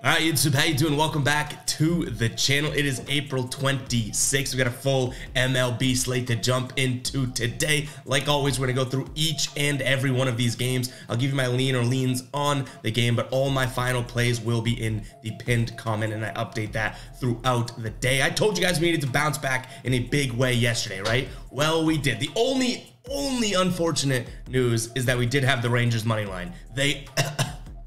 All right, YouTube, how you doing? Welcome back to the channel. It is April 26th. We got a full MLB slate to jump into today. Like always, we're gonna go through each and every one of these games. I'll give you my lean or leans on the game, but all my final plays will be in the pinned comment, and I update that throughout the day. I told you guys we needed to bounce back in a big way yesterday, right? Well, we did. The only unfortunate news is that we did have the Rangers money line. They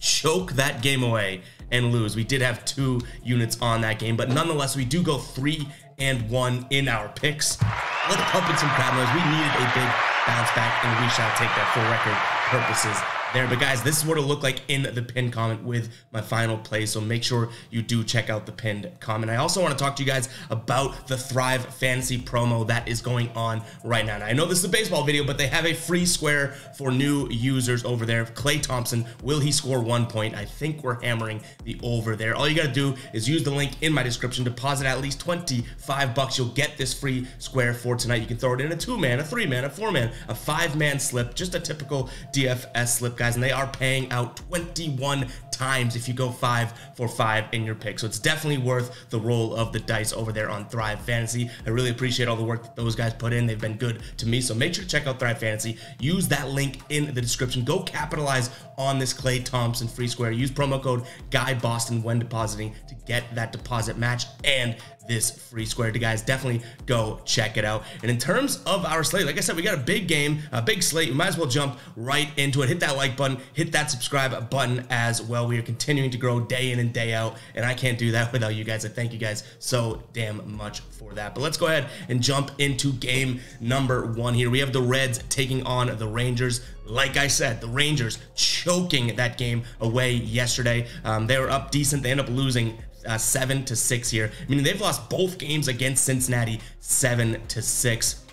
choke that game away and lose. We did have 2 units on that game, but nonetheless, we do go 3-1 in our picks. Let's pump in some crowd noise. We needed a big bounce back, and we shall take that for record purposes there. But guys, this is what it'll look like in the pinned comment with my final play, so make sure you do check out the pinned comment. I also want to talk to you guys about the Thrive Fantasy promo that is going on right now. Now, I know this is a baseball video, but they have a free square for new users over there. Klay Thompson, will he score 1 point? I think we're hammering the over there. All you got to do is use the link in my description, deposit at least $25. You'll get this free square for tonight. You can throw it in a 2-man, a 3-man, a 4-man, a 5-man slip, just a typical DFS slip, guys, and they are paying out 21 times if you go 5 for 5 in your pick. So it's definitely worth the roll of the dice over there on Thrive Fantasy. I really appreciate all the work that those guys put in. They've been good to me, so make sure to check out Thrive Fantasy. Use that link in the description. Go capitalize on this Klay Thompson free square. Use promo code GUYBOSTON when depositing to get that deposit match and this free square. To guys, definitely go check it out. And in terms of our slate, like I said, we got a big game, a big slate. We might as well jump right into it. Hit that like button, hit that subscribe button as well. We are continuing to grow day in and day out, and I can't do that without you guys. I thank you guys so damn much for that. But let's go ahead and jump into game number 1 here. We have the Reds taking on the Rangers. Like I said, the Rangers choking that game away yesterday. They were up decent. They end up losing 7-6 here. Meaning they've lost both games against Cincinnati 7-6.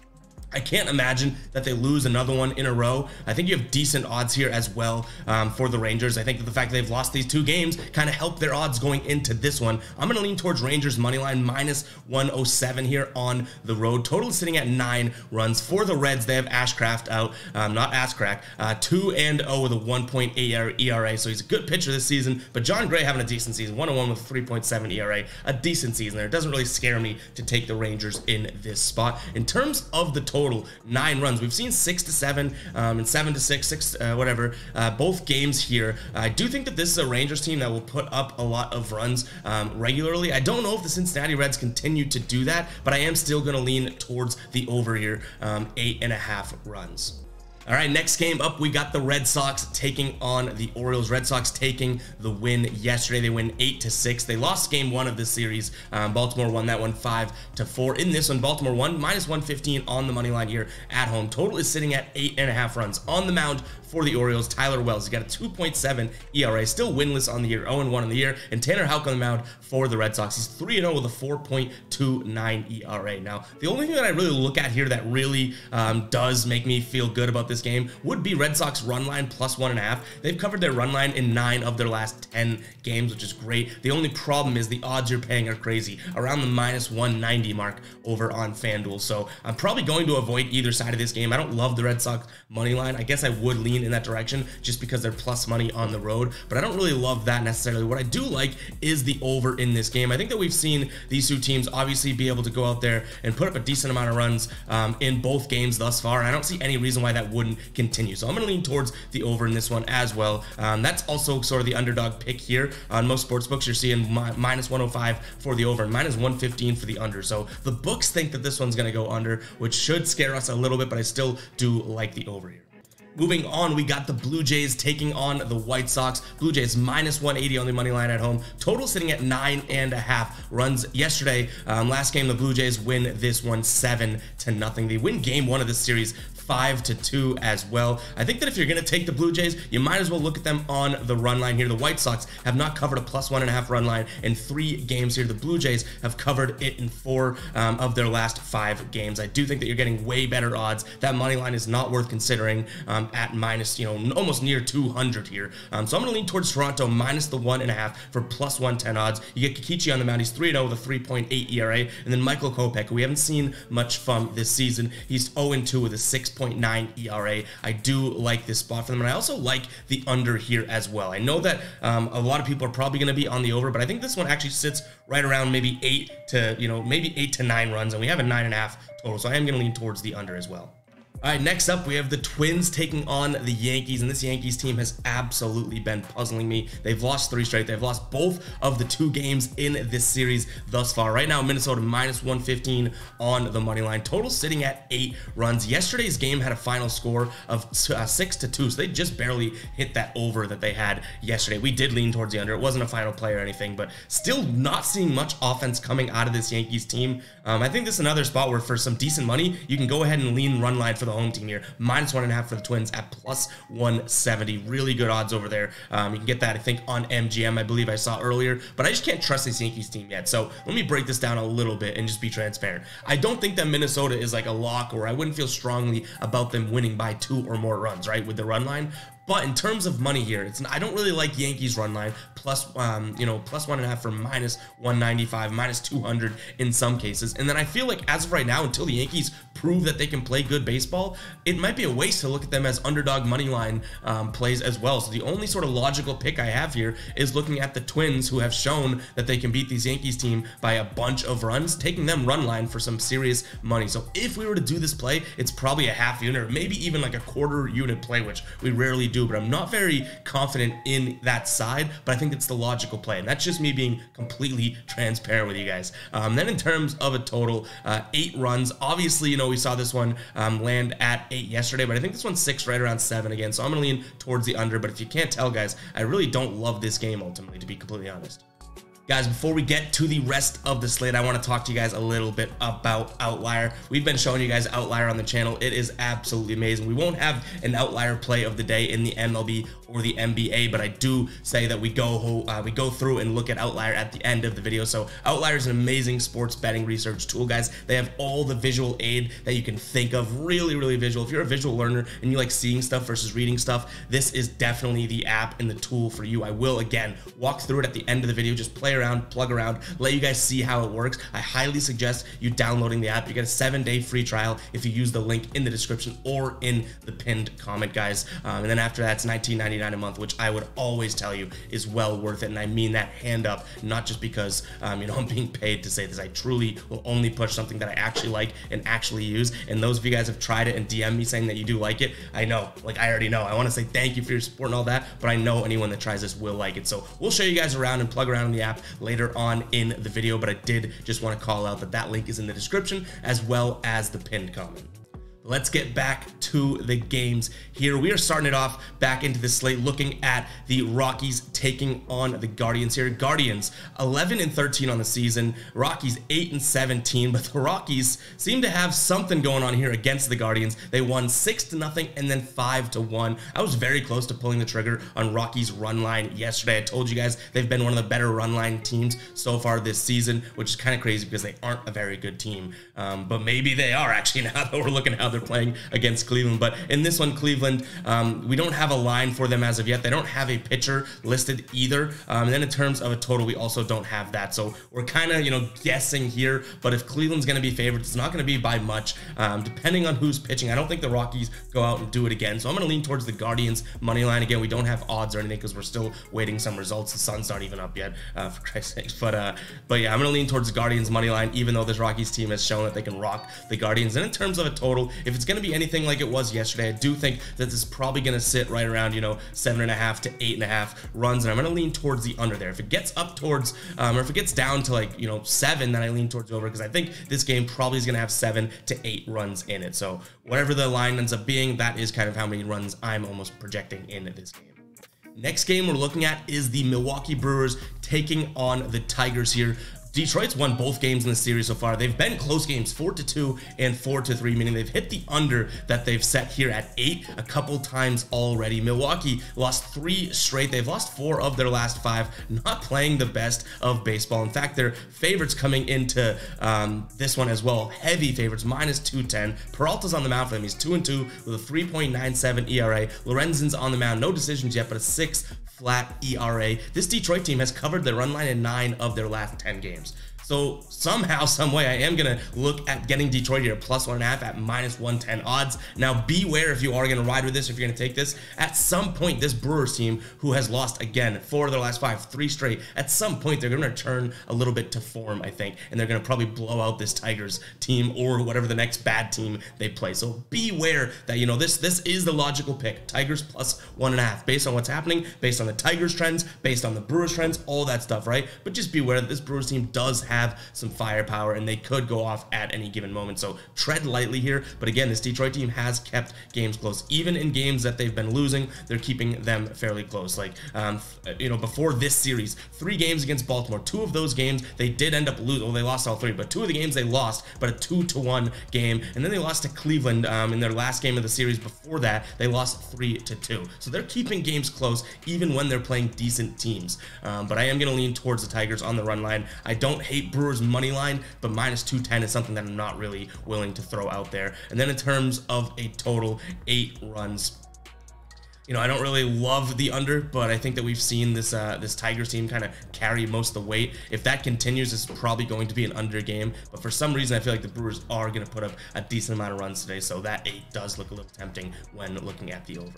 I can't imagine that they lose another one in a row. I think you have decent odds here as well for the Rangers. I think that the fact that they've lost these 2 games kind of helped their odds going into this one. I'm going to lean towards Rangers money line -107 here on the road. Total is sitting at 9 runs. For the Reds, they have Ashcraft out, not Ashcrack, 2-0 with a 1.8 ERA. So he's a good pitcher this season, but John Gray having a decent season, 101 with a 3.7 ERA, a decent season there. It doesn't really scare me to take the Rangers in this spot. In terms of the total, 9 runs. We've seen 6-7 and 7-6, 6 whatever, both games here. I do think that this is a Rangers team that will put up a lot of runs regularly. I don't know if the Cincinnati Reds continue to do that, but I am still going to lean towards the over here, 8.5 runs. All right, next game up, we got the Red Sox taking on the Orioles. Red Sox taking the win yesterday. They win 8-6. They lost game 1 of this series. Baltimore won that one 5-4. In this one, Baltimore won -115 on the money line here at home. Total is sitting at 8.5 runs. On the mound for the Orioles, Tyler Wells. He's got a 2.7 ERA, still winless on the year, 0-1 on the year. And Tanner Houck on the mound for the Red Sox. He's 3-0 with a 4.29 ERA. Now, the only thing that I really look at here that really does make me feel good about this game would be Red Sox run line +1.5. They've covered their run line in 9 of their last 10 games, which is great. The only problem is the odds you're paying are crazy, around the -190 mark over on FanDuel. So I'm probably going to avoid either side of this game. I don't love the Red Sox money line. I guess I would lean in that direction just because they're plus money on the road, but I don't really love that necessarily. What I do like is the over in this game. I think that we've seen these 2 teams obviously be able to go out there and put up a decent amount of runs in both games thus far, and I don't see any reason why that wouldn't continue. So I'm going to lean towards the over in this one as well. That's also sort of the underdog pick here. On most sports books, you're seeing -105 for the over and -115 for the under. So the books think that this one's going to go under, which should scare us a little bit, but I still do like the over here. Moving on, we got the Blue Jays taking on the White Sox. Blue Jays -180 on the money line at home. Total sitting at 9.5 runs yesterday. Last game, the Blue Jays win this one 7-0. They win game 1 of this series 5-2 as well. I think that if you're going to take the Blue Jays, you might as well look at them on the run line here. The White Sox have not covered a +1.5 run line in 3 games here. The Blue Jays have covered it in 4 of their last 5 games. I do think that you're getting way better odds. That money line is not worth considering at minus, almost near 200 here. So I'm going to lean towards Toronto -1.5 for +110 odds. You get Kikichi on the mound. He's 3-0 with a 3.8 ERA. And then Michael Kopech, who we haven't seen much from this season. He's 0-2 with a 6. 6.9 ERA. I do like this spot for them, and I also like the under here as well. I know that a lot of people are probably going to be on the over, but I think this one actually sits right around maybe 8 to 9 runs, and we have a 9.5 total, so I am going to lean towards the under as well. All right, next up, we have the Twins taking on the Yankees, and this Yankees team has absolutely been puzzling me. They've lost 3 straight. They've lost both of the 2 games in this series thus far. Right now, Minnesota minus 115 on the money line. Total sitting at 8 runs. Yesterday's game had a final score of 6-2, so they just barely hit that over that they had yesterday. We did lean towards the under. It wasn't a final play or anything, but still not seeing much offense coming out of this Yankees team. I think this is another spot where for some decent money, you can go ahead and lean run line for the home team here. Minus 1.5 for the Twins at plus 170. Really good odds over there. You can get that, I think, on MGM, I believe I saw earlier, but I just can't trust this Yankees team yet. So let me break this down a little bit and just be transparent. I don't think that Minnesota is like a lock, or I wouldn't feel strongly about them winning by 2 or more runs, right, with the run line. But in terms of money here, I don't really like Yankees run line plus 1.5 for minus 195, minus 200 in some cases. And then I feel like as of right now, until the Yankees prove that they can play good baseball, it might be a waste to look at them as underdog money line plays as well. So the only sort of logical pick I have here is looking at the Twins, who have shown that they can beat these Yankees team by a bunch of runs, taking them run line for some serious money. So if we were to do this play, it's probably a half unit or maybe even like a quarter unit play, which we rarely do, but I'm not very confident in that side, but I think it's the logical play, and that's just me being completely transparent with you guys. Then in terms of a total, 8 runs, obviously, we saw this one land at 8 yesterday, but I think this one's 6 right around 7 again, so I'm gonna lean towards the under. But if you can't tell, guys, I really don't love this game ultimately, to be completely honest. Guys, before we get to the rest of the slate, I want to talk to you guys a little bit about Outlier. We've been showing you guys Outlier on the channel. It is absolutely amazing. We won't have an Outlier play of the day in the MLB or the NBA, but I do say that we go through and look at Outlier at the end of the video. So Outlier is an amazing sports betting research tool, guys. They have all the visual aid that you can think of, really, really visual. If you're a visual learner and you like seeing stuff versus reading stuff, this is definitely the app and the tool for you. I will, again, walk through it at the end of the video. Just play around, plug around, let you guys see how it works. I highly suggest you downloading the app. You get a 7-day free trial if you use the link in the description or in the pinned comment, guys. And then after that, it's $19.99 a month, which I would always tell you is well worth it. And I mean that hand up, not just because I'm being paid to say this. I truly will only push something that I actually like and actually use. And those of you guys have tried it and DM me saying that you do like it, I know, like I already know. I want to say thank you for your support and all that, but I know anyone that tries this will like it. So we'll show you guys around and plug around in the app later on in the video, but I did just want to call out that that link is in the description as well as the pinned comment. Let's get back to the games here. We are starting it off back into the slate, looking at the Rockies taking on the Guardians here. Guardians 11-13 on the season, Rockies 8-17, but the Rockies seem to have something going on here against the Guardians. They won 6-0 and then 5-1. I was very close to pulling the trigger on Rockies run line yesterday. I told you guys they've been one of the better run line teams so far this season, which is kind of crazy because they aren't a very good team. But maybe they are actually now that we're looking at how they're playing against Cleveland. But in this one, Cleveland, we don't have a line for them as of yet. They don't have a pitcher listed either. And then in terms of a total, we also don't have that. So we're kind of, guessing here. But if Cleveland's going to be favored, it's not going to be by much, depending on who's pitching. I don't think the Rockies go out and do it again. So I'm going to lean towards the Guardians money line. Again, we don't have odds or anything because we're still waiting some results. The sun's not even up yet, for Christ's sakes. But yeah, I'm going to lean towards the Guardians money line, even though this Rockies team has shown that they can rock the Guardians. And in terms of a total, if it's going to be anything like it was yesterday, I do think that this is probably going to sit right around 7.5 to 8.5 runs, and I'm going to lean towards the under there. If it gets up towards or if it gets down to 7, then I lean towards over, because I think this game probably is going to have 7 to 8 runs in it. So whatever the line ends up being, that is kind of how many runs I'm almost projecting in this game. Next game we're looking at is the Milwaukee Brewers taking on the Tigers here. Detroit's won both games in the series so far. They've been close games, 4-2 and 4-3, meaning they've hit the under that they've set here at 8 a couple times already. Milwaukee lost 3 straight. They've lost 4 of their last 5, not playing the best of baseball. In fact, they're favorites coming into this one as well. Heavy favorites, minus 210. Peralta's on the mound for them. He's 2-2 with a 3.97 ERA. Lorenzen's on the mound. No decisions yet, but a 6 flat ERA. This Detroit team has covered the run line in 9 of their last 10 games. So somehow, some way, I am gonna look at getting Detroit here plus 1.5 at -110 odds. Now beware if you are gonna ride with this, if you're gonna take this. At some point, this Brewers team, who has lost again 4 of their last 5, 3 straight, at some point they're gonna return a little bit to form, I think, and they're gonna probably blow out this Tigers team or whatever the next bad team they play. So beware that, you know, this is the logical pick. Tigers plus 1.5 based on what's happening, based on the Tigers trends, based on the Brewers trends, all that stuff, right? But just beware that this Brewers team does have some firepower and they could go off at any given moment. So tread lightly here. But again, this Detroit team has kept games close. Even in games that they've been losing, they're keeping them fairly close. Like, you know, before this series, 3 games against Baltimore, 2 of those games they did end up losing. Well, they lost all 3, but 2 of the games they lost, but a 2-1 game. And then they lost to Cleveland in their last game of the series. Before that, they lost 3-2. So they're keeping games close even when they're playing decent teams. But I am going to lean towards the Tigers on the run line. I don't hate Brewers money line, but -210 is something that I'm not really willing to throw out there. And then in terms of a total, 8 runs. You know, I don't really love the under, but I think that we've seen this this Tigers team kind of carry most of the weight. If that continues, this is probably going to be an under game. But for some reason, I feel like the Brewers are going to put up a decent amount of runs today. So that 8 does look a little tempting when looking at the over.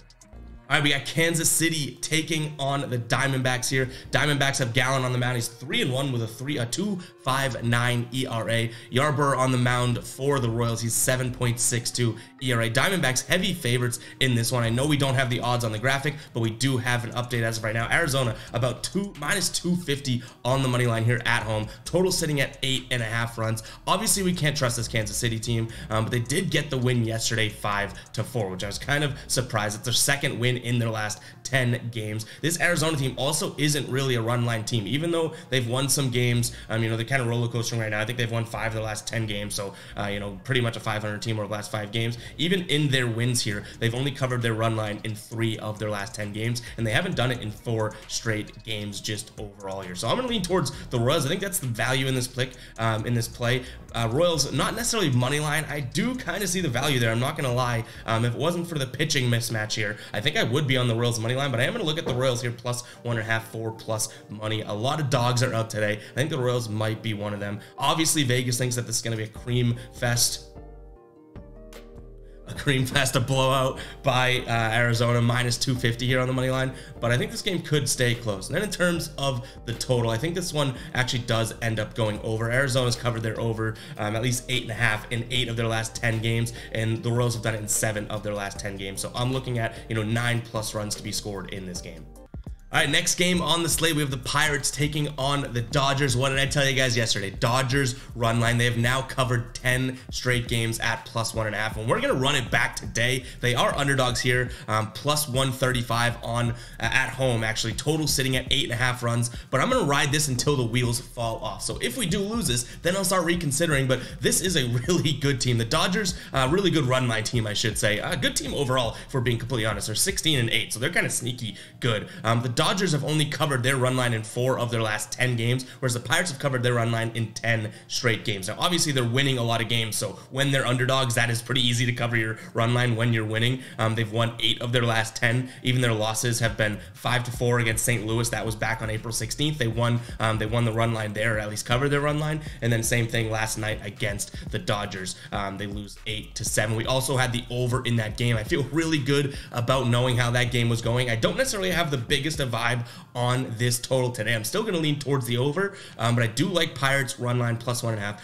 All right, we got Kansas City taking on the Diamondbacks here. Diamondbacks have Gallen on the mound. He's 3-1 with a 2.59 ERA. Yarbrough on the mound for the Royals. He's 7.62 ERA. Diamondbacks heavy favorites in this one. I know we don't have the odds on the graphic, but we do have an update as of right now. Arizona about -250 on the money line here at home. Total sitting at 8.5 runs. Obviously, we can't trust this Kansas City team, but they did get the win yesterday, 5-4, which I was kind of surprised. It's their second win in their last 10 games. This Arizona team also isn't really a run line team, even though they've won some games. You know, they're kind of roller coastering right now. I think they've won 5 of the last 10 games, so you know, pretty much a 500 team over the last 5 games. Even in their wins here, they've only covered their run line in 3 of their last 10 games, and they haven't done it in 4 straight games just overall here. So I'm gonna lean towards the Royals. I think that's the value in this play. Royals, not necessarily money line. I do kind of see the value there. I'm not gonna lie. If it wasn't for the pitching mismatch here, I think I would be on the Royals money line, but I am going to look at the Royals here plus 1.5, 4+ money. A lot of dogs are out today. I think the Royals might be one of them. Obviously, Vegas thinks that this is going to be a cream fest. A blowout by Arizona, -250 here on the money line, but I think this game could stay close. And then in terms of the total, I think this one actually does end up going over. Arizona's covered their over at least 8.5 in 8 of their last 10 games, and the Royals have done it in 7 of their last 10 games. So I'm looking at, you know, 9+ runs to be scored in this game. All right, next game on the slate, we have the Pirates taking on the Dodgers. What did I tell you guys yesterday? Dodgers run line. They have now covered 10 straight games at plus 1.5, and we're going to run it back today. They are underdogs here, plus 135 on at home, actually. Total sitting at 8.5 runs, but I'm going to ride this until the wheels fall off. So if we do lose this, then I'll start reconsidering, but this is a really good team. The Dodgers, really good run line team, I should say. A good team overall, if we're being completely honest. They're 16-8, so they're kind of sneaky good. The Dodgers have only covered their run line in 4 of their last 10 games, whereas the Pirates have covered their run line in 10 straight games. Now, obviously, they're winning a lot of games, so when they're underdogs, that is pretty easy to cover your run line when you're winning. They've won 8 of their last 10. Even their losses have been 5-4 against St. Louis. That was back on April 16th. They won the run line there, or at least covered their run line. And then same thing last night against the Dodgers. They lose 8-7. We also had the over in that game. I feel really good about knowing how that game was going. I don't necessarily have the biggest of vibe on this total today. I'm still going to lean towards the over, but I do like Pirates run line plus 1.5.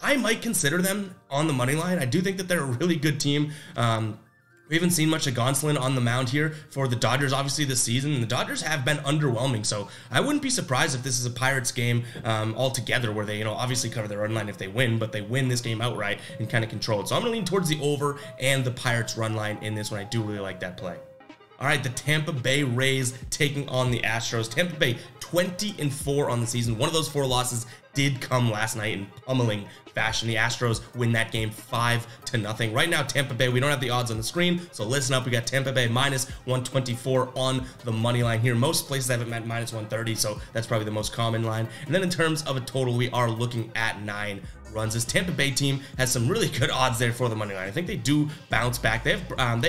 I might consider them on the money line. I do think that they're a really good team. We haven't seen much of Gonsolin on the mound here for the Dodgers, obviously, this season, and the Dodgers have been underwhelming, so I wouldn't be surprised if this is a Pirates game altogether, where they, you know, obviously cover their run line if they win, but they win this game outright and kind of control it. So I'm going to lean towards the over and the Pirates run line in this one. I do really like that play. All right, the Tampa Bay Rays taking on the Astros. Tampa Bay 20-4 on the season. One of those 4 losses did come last night in pummeling fashion. The Astros win that game 5-0. Right now, Tampa Bay, we don't have the odds on the screen, so listen up. We got Tampa Bay minus 124 on the money line here. Most places have it at minus 130, so that's probably the most common line. And then in terms of a total, we are looking at 9 runs. This Tampa Bay team has some really good odds there for the money line. I think they do bounce back. They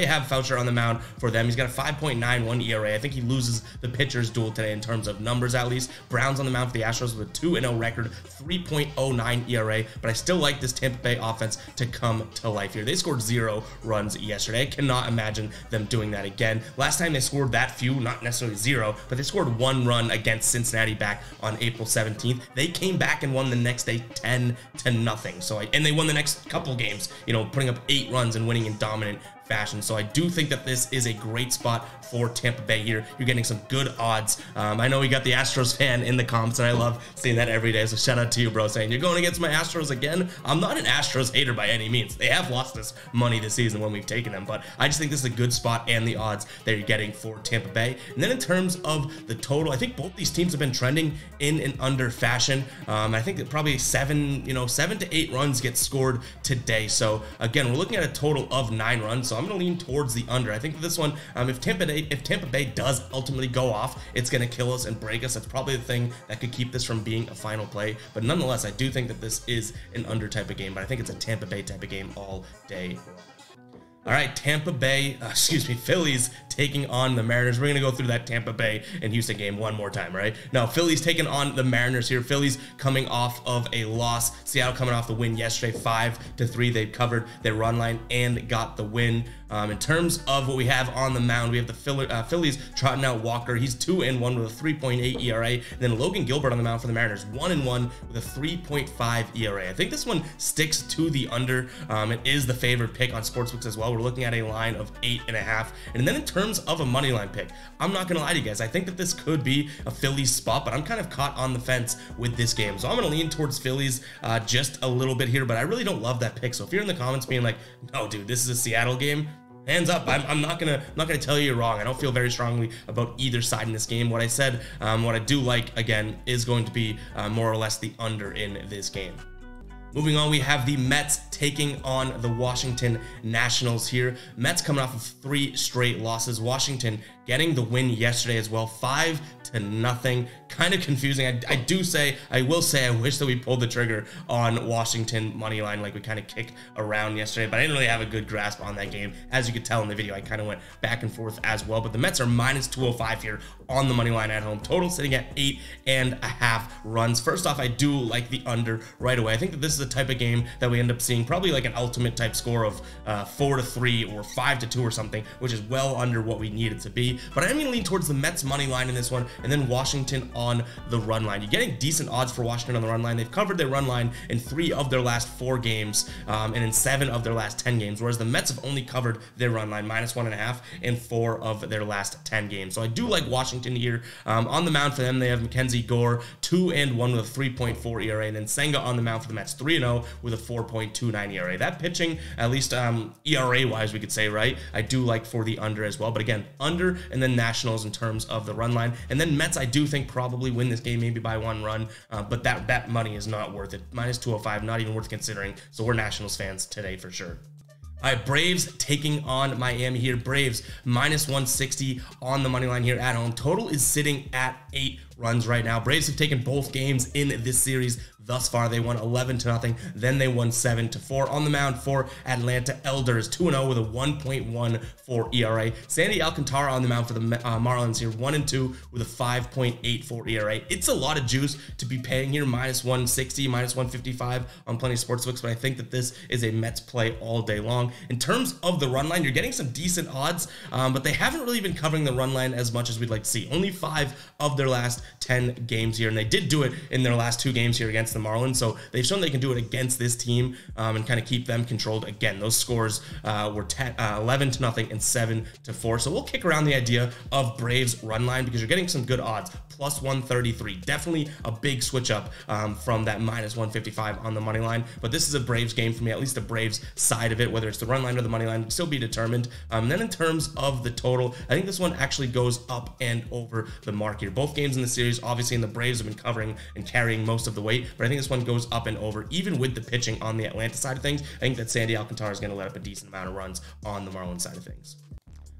have Foucher on the mound for them. He's got a 5.91 ERA. I think he loses the pitcher's duel today in terms of numbers at least. Brown's on the mound for the Astros with a 2-0 record, 3.09 ERA, but I still like this Tampa Bay offense to come to life here. They scored 0 runs yesterday. I cannot imagine them doing that again. Last time they scored that few, not necessarily 0, but they scored 1 run against Cincinnati back on April 17th. They came back and won the next day 10-0. So and they won the next couple games, you know, putting up 8 runs and winning in dominant fashion. So I do think that this is a great spot for Tampa Bay here. You're getting some good odds. I know we got the Astros fan in the comments, and I love seeing that every day. So shout out to you, bro, saying you're going against my Astros again. I'm not an Astros hater by any means. They have lost us money this season when we've taken them, but I just think this is a good spot and the odds that you're getting for Tampa Bay. And then in terms of the total, I think both these teams have been trending in an under fashion. I think that probably 7 to 8 runs get scored today. So again, we're looking at a total of 9 runs. So I'm going to lean towards the under. I think that this one, if Tampa Bay does ultimately go off, it's going to kill us and break us. That's probably the thing that could keep this from being a final play. But nonetheless, I do think that this is an under type of game, but I think it's a Tampa Bay type of game all day long. All right, Phillies taking on the Mariners. We're going to go through that Tampa Bay and Houston game one more time, right? Now, Phillies taking on the Mariners here. Phillies coming off of a loss. Seattle coming off the win yesterday, 5-3. They covered their run line and got the win. In terms of what we have on the mound, we have the Phillies trotting out Walker. He's 2-1 with a 3.8 ERA. And then Logan Gilbert on the mound for the Mariners, 1-1 with a 3.5 ERA. I think this one sticks to the under. It is the favorite pick on sportsbooks as well. We're looking at a line of 8.5. And then in terms of a money line pick, I'm not going to lie to you guys. I think that this could be a Phillies spot, but I'm kind of caught on the fence with this game. So I'm going to lean towards Phillies just a little bit here, but I really don't love that pick. So if you're in the comments being like, no, dude, this is a Seattle game, hands up. I'm not gonna tell you you're wrong. I don't feel very strongly about either side in this game. What I said, what I do like again is going to be more or less the under in this game. Moving on, we have the Mets taking on the Washington Nationals here. Mets coming off of 3 straight losses. Washington getting the win yesterday as well, 5-0. Kind of confusing. I will say I wish that we pulled the trigger on Washington money line like we kind of kicked around yesterday, but I didn't really have a good grasp on that game. As you could tell in the video, I kind of went back and forth as well, but the Mets are -205 here on the money line at home. Total sitting at 8.5 runs. First off, I do like the under right away. I think that this is the type of game that we end up seeing probably like an ultimate type score of 4-3 or 5-2 or something, which is well under what we need it to be. But I'm going to lean towards the Mets money line in this one, and then Washington on the run line. You're getting decent odds for Washington on the run line. They've covered their run line in 3 of their last 4 games, and in 7 of their last 10 games, whereas the Mets have only covered their run line -1.5 in 4 of their last 10 games. So I do like Washington here. On the mound for them, they have Mackenzie Gore, 2-1 with a 3.4 ERA, and then Senga on the mound for the Mets, 3-0 with a 4.29 ERA. That pitching, at least ERA-wise, we could say, right? I do like for the under as well. But again, under, and then Nationals in terms of the run line. And then Mets, I do think probably win this game maybe by 1 run, but that money is not worth it. -205, not even worth considering. So we're Nationals fans today for sure. All right, Braves taking on Miami here. Braves -160 on the money line here at home. Total is sitting at 8 runs right now. Braves have taken both games in this series thus far. They won 11-0, then they won 7-4. On the mound for Atlanta, Elders, 2-0 with a 1.14 ERA. Sandy Alcantara on the mound for the Marlins here, 1-2 with a 5.84 ERA. It's a lot of juice to be paying here, -160, -155 on plenty of sportsbooks, but I think that this is a Mets play all day long. In terms of the run line, you're getting some decent odds, but they haven't really been covering the run line as much as we'd like to see. Only 5 of their last 10 games here, and they did do it in their last 2 games here against the Marlins, so they've shown they can do it against this team and kind of keep them controlled. Again, those scores were 11-0 and 7-4, so we'll kick around the idea of Braves run line because you're getting some good odds, +133. Definitely a big switch up from that -155 on the money line, but this is a Braves game for me, at least the Braves side of it, whether it's the run line or the money line, will still be determined. And then in terms of the total, I think this one actually goes up and over the mark here. Both games in the series, obviously, and the Braves have been covering and carrying most of the weight, but I think this one goes up and over, even with the pitching on the Atlanta side of things. I think that Sandy Alcantara is going to let up a decent amount of runs on the Marlins side of things.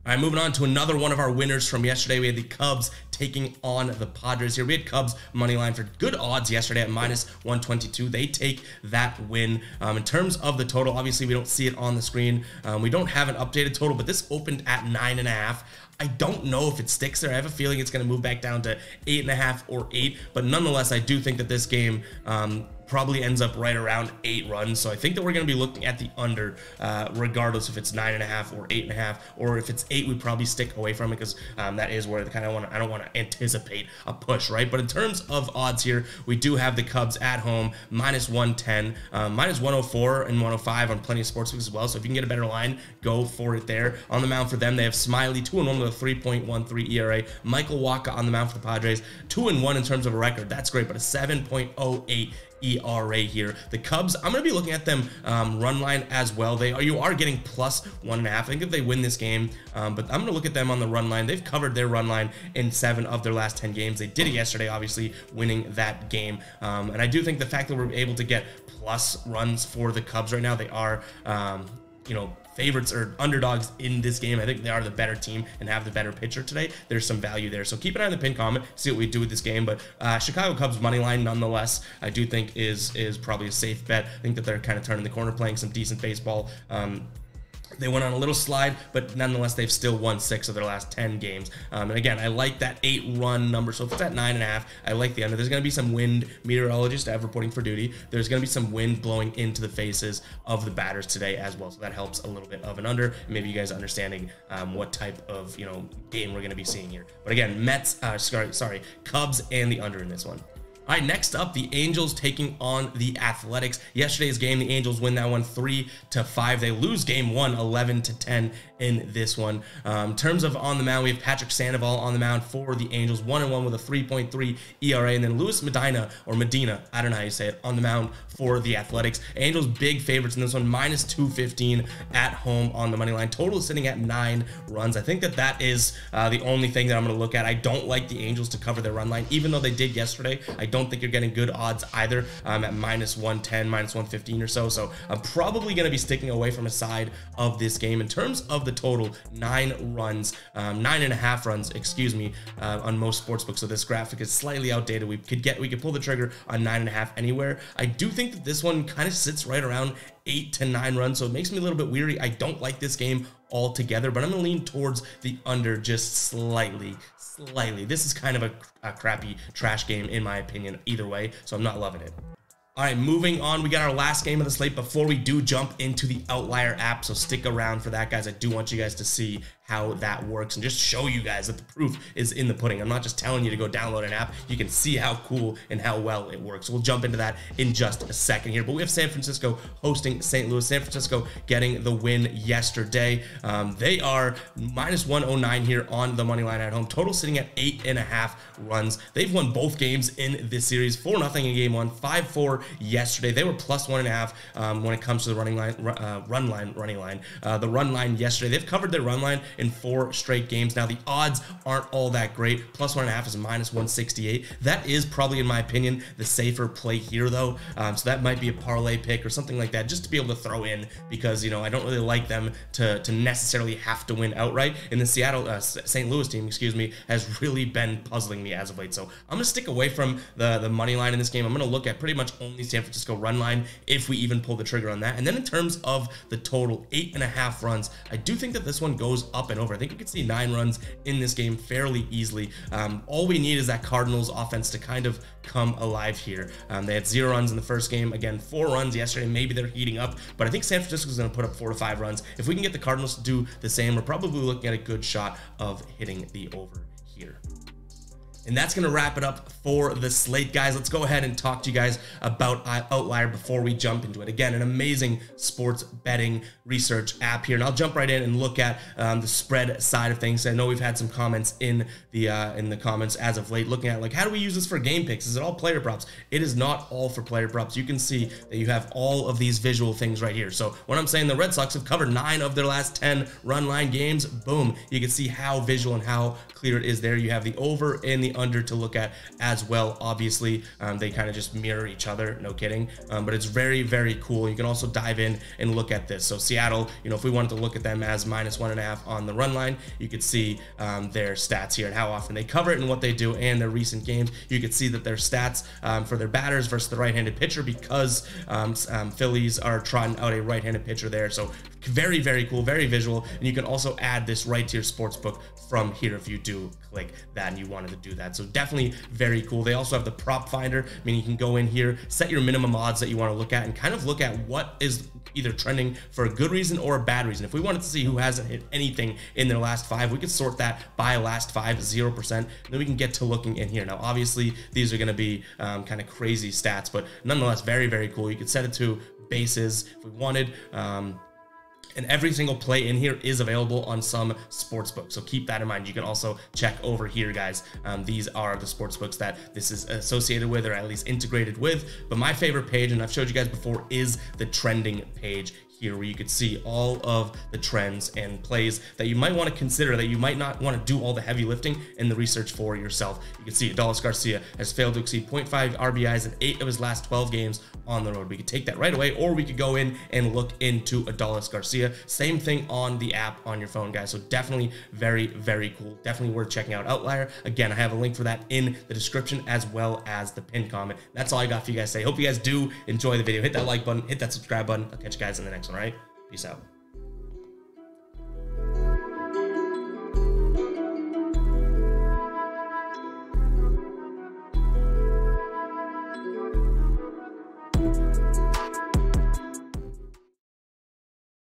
All right, moving on to another one of our winners from yesterday. We had the Cubs taking on the Padres here. We had Cubs money line for good odds yesterday at -122. They take that win. In terms of the total, obviously we don't see it on the screen. We don't have an updated total, but this opened at 9.5. I don't know if it sticks there. I have a feeling it's going to move back down to 8.5 or 8, but nonetheless, I do think that this game probably ends up right around 8 runs. So I think that we're going to be looking at the under, regardless if it's 9.5 or 8.5, or if it's 8, we probably stick away from it because that is where I don't want to anticipate a push, right? But in terms of odds here, we do have the Cubs at home -110, -104 and 105 on plenty of sportsbooks as well. So if you can get a better line, go for it there. On the mound for them, they have Smiley 2-1 with a 3.13 ERA. Michael Wacha on the mound for the Padres, 2-1 in terms of a record. That's great, but a 7.08 ERA here. The Cubs, I'm going to be looking at them run line as well. You are getting +1.5. I think if they win this game, but I'm going to look at them on the run line. They've covered their run line in 7 of their last 10 games. They did it yesterday, obviously winning that game. And I do think the fact that we're able to get plus runs for the Cubs right now, they are, favorites or underdogs in this game. I think they are the better team and have the better pitcher today. There's some value there. So keep an eye on the pin comment, see what we do with this game. But Chicago Cubs money line, nonetheless, I do think is probably a safe bet. I think that they're kind of turning the corner, playing some decent baseball. They went on a little slide, but nonetheless, they've still won 6 of their last 10 games. And again, I like that 8-run number. So if it's at 9.5, I like the under. There's going to be some wind. Meteorologist Ev reporting for duty. There's going to be some wind blowing into the faces of the batters today as well. So that helps a little bit of an under. Maybe you guys understanding what type of game we're going to be seeing here. But again, Cubs and the under in this one. All right, next up, the Angels taking on the Athletics. Yesterday's game, the Angels win that one 3-5. They lose game 1, 11-10 in this one. In terms of on the mound, we have Patrick Sandoval on the mound for the Angels, 1-1 with a 3.3 ERA, and then Luis Medina, I don't know how you say it, on the mound for the Athletics. Angels big favorites in this one, -215 at home on the money line. Total is sitting at 9 runs. I think that is the only thing that I'm going to look at. I don't like the Angels to cover their run line, even though they did yesterday. I don't think you're getting good odds either at -110, -115 or so. So I'm probably going to be sticking away from a side of this game. In terms of the total, 9.5 runs, excuse me, on most sportsbooks. So this graphic is slightly outdated. We could pull the trigger on 9.5 anywhere. I do think that this one kind of sits right around 8 to 9 runs, so it makes me a little bit weary. I don't like this game altogether, but I'm gonna lean towards the under just slightly. This is kind of a crappy trash game in my opinion either way, so I'm not loving it. All right, moving on, we got our last game of the slate before we do jump into the Outlier app, so stick around for that, guys. I do want you guys to see how that works and just show you guys that the proof is in the pudding. I'm not just telling you to go download an app. You can see how cool and how well it works. We'll jump into that in just a second here, but we have San Francisco hosting St. Louis. San Francisco getting the win yesterday. They are -109 here on the money line at home. Total sitting at 8.5 runs. They've won both games in this series, 4-0 in game 1, 5-4 yesterday. They were +1.5 when it comes to the running line, the run line yesterday. They've covered their run line in 4 straight games. Now the odds aren't all that great. +1.5 is -168. That is probably, in my opinion, the safer play here though. So that might be a parlay pick or something like that, just to be able to throw in, because I don't really like them to necessarily have to win outright. And the St. Louis team, excuse me, has really been puzzling me as of late. So I'm gonna stick away from the money line in this game. I'm gonna look at pretty much only San Francisco run line if we even pull the trigger on that. And then in terms of the total, 8.5 runs, I do think that this one goes up and over. I think we could see 9 runs in this game fairly easily. All we need is that Cardinals offense to kind of come alive here. They had 0 runs in the first game. Again, 4 runs yesterday. Maybe they're heating up, but I think San Francisco is going to put up 4 to 5 runs. If we can get the Cardinals to do the same, we're probably looking at a good shot of hitting the over here. And that's going to wrap it up for the slate, guys. Let's go ahead and talk to you guys about Outlier before we jump into it. Again, an amazing sports betting research app here. And I'll jump right in and look at the spread side of things. I know we've had some comments in the comments as of late, looking at like, how do we use this for game picks? Is it all player props? It is not all for player props. You can see that you have all of these visual things right here. So when I'm saying the Red Sox have covered 9 of their last 10 run line games, boom, you can see how visual and how clear it is there. You have the over and the the under to look at as well. Obviously, they kind of just mirror each other, no kidding, but it's very, very cool. You can also dive in and look at this. So Seattle, you know, if we wanted to look at them as -1.5 on the run line, you could see their stats here and how often they cover it and what they do, and their recent games. You could see that their stats for their batters versus the right-handed pitcher, because Phillies are trotting out a right-handed pitcher there. So very, very cool, very visual. And you can also add this right to your sportsbook from here if you do click that and you wanted to do that. So definitely very cool. They also have the prop finder, meaning you can go in here, set your minimum odds that you want to look at, and kind of look at what is either trending for a good reason or a bad reason. If we wanted to see who hasn't hit anything in their last 5, we could sort that by last 5, 0%, and then we can get to looking in here. Now, obviously, these are going to be kind of crazy stats, but nonetheless, very, very cool. You could set it to bases if we wanted. And every single play in here is available on some sportsbooks, so keep that in mind. You can also check over here, guys. These are the sportsbooks that this is associated with, or at least integrated with. But my favorite page, and I've showed you guys before, is the trending page here, where you could see all of the trends and plays that you might want to consider, that you might not want to do all the heavy lifting and the research for yourself. You can see Adolis Garcia has failed to exceed 0.5 RBIs in 8 of his last 12 games on the road. We could take that right away, or we could go in and look into Adolis Garcia. Same thing on the app on your phone, guys. So definitely very, very cool. Definitely worth checking out Outlier. Again, I have a link for that in the description as well as the pinned comment. That's all I got for you guys today. Hope you guys do enjoy the video. Hit that like button, hit that subscribe button. I'll catch you guys in the next one. All right, peace out.